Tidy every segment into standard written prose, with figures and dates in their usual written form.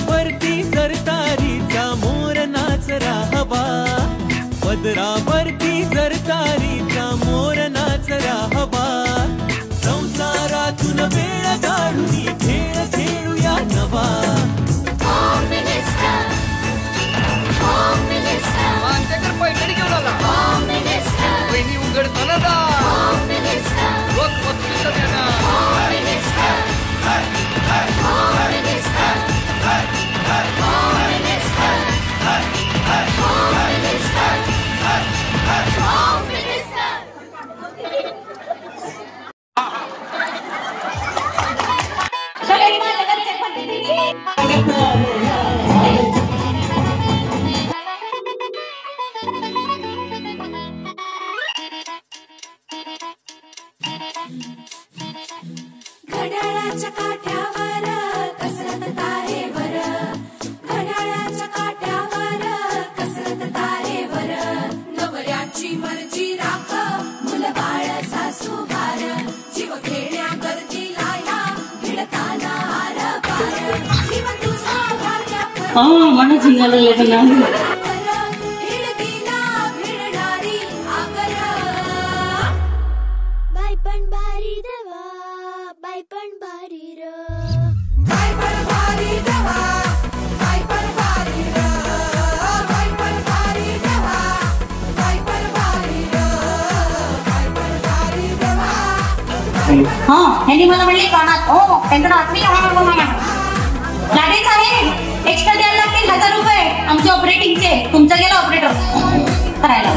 पदरावरती सरतारीचा मोर नाचरा हवा, पदरावरती सरतारीचा मोर नाचरा हवा. संसारातून वेळ काढून खेळ खेळूया नवा. पैठणी घेऊन आला वहिनी उघडताना दा रोज वस्तूचा देणार. घड्याळाच्या काठ्यावर कसरत तारेवर, घड्याळाच्या काठ्यावर कसरत तारेवर. नवऱ्याची मर्जी राख मुलबाळ सासू भार, जीव खेळण्या गरजीला या भिडताना आर पार. जीव तुझा भाग्या मन झिंगायला हिडकीला भिडणारी आगर. बाई पण भारी देवा, बाई पण भारी र, बाई पण भारी देवा, बाई पण भारी र, बाई पण भारी देवा, बाई पण भारी र, बाई पण भारी देवा. हा ह्यांनी मला म्हणले कानात हो त्यांकडे आत्मीय गाडीच आहे एक्स्ट्रा द्यायला लागतील 1000 रुपये आमच्या ऑपरेटिंगचे. तुमचा गेला ऑपरेटर करायला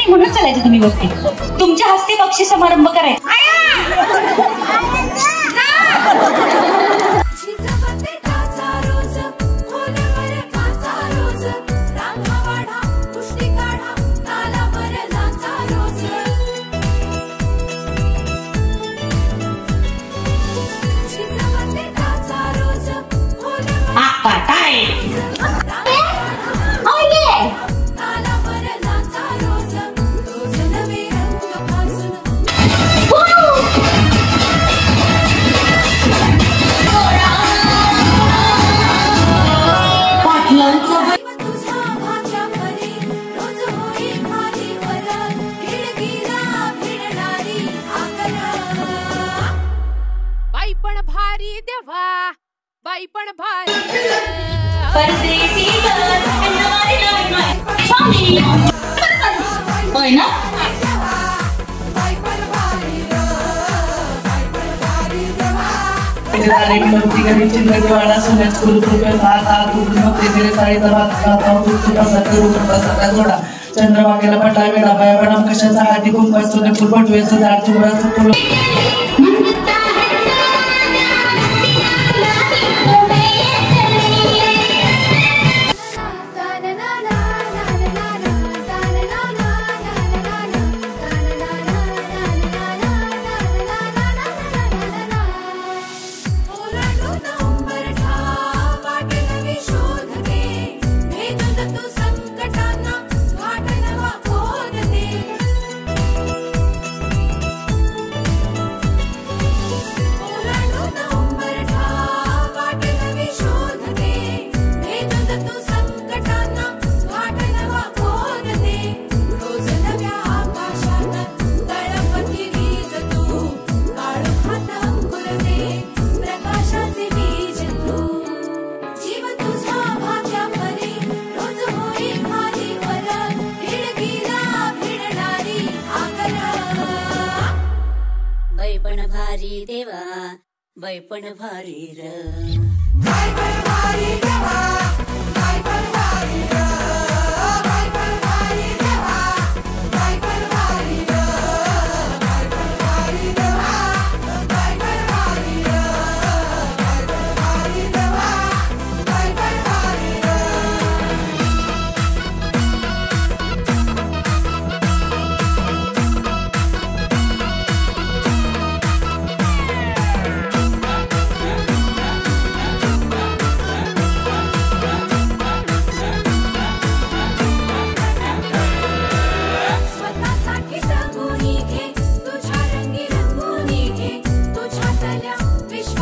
म्हणून चालायचं तुम्ही गोष्टी. तुमच्या हस्ते बक्षीस समारंभ करायचा. बाई पण भारी होय ना. चिंदवाडा सोन्यात चंद्रभागेला पटा वेळा बाया पण कशाचा हाती कुंभाचं फुल पटवायचं झाड चुराचं फुल. भारी देवा बाई पण भारी र, बाई पण भारी देवा, बाई पण भारी र, बाई पण भारी देवा, बाई पण भारी र, बाई पण भारी देवा, बाई पण भारी र, बाई पण भारी देवा, बाई पण भारी र. स्वतःसाठी जगून घे, तुझ्या रंगी रंगून घे, तुझ्यातल्या विश्वासाची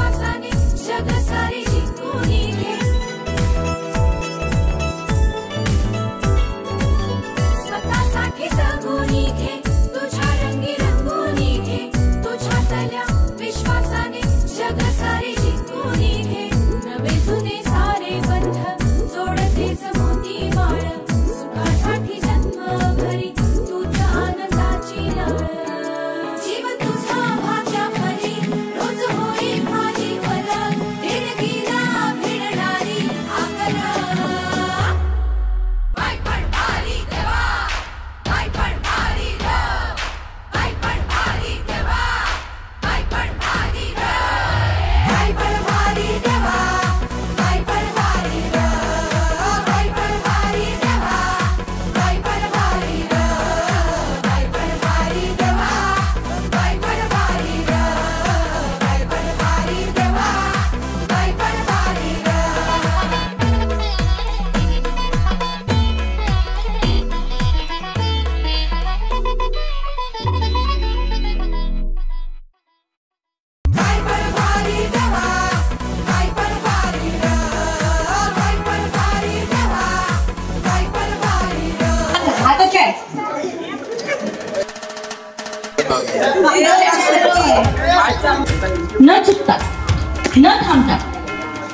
न चुकता न थांबता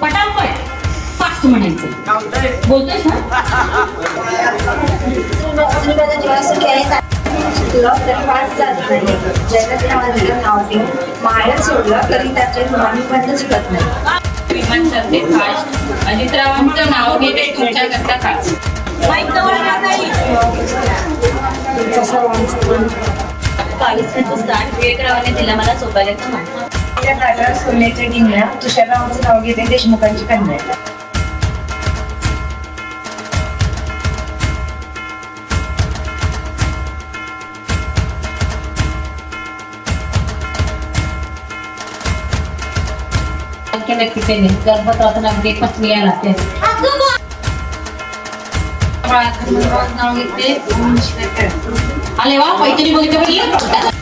पटापट फास्ट म्हणायचं. बोलतोयस ना? माया सोडलं तरी त्याच्या विमानबंद सुटत नाही. विमान करते फास्ट अजितरावांचं नाव घेते तुमच्या करता खास. तुमच्या सर्वांचं मन विवेकरावाने दिला मला सोपायचं म्हण. त्या ताटावर सोन्याच्या गिन्या तुषाररावांचं नाव घेते देशमुखांची कन्या. गर्भपाताना ब्रेकफास्ट मिळायला लागते. नाव घेते. आले वा पैठणी बघितलं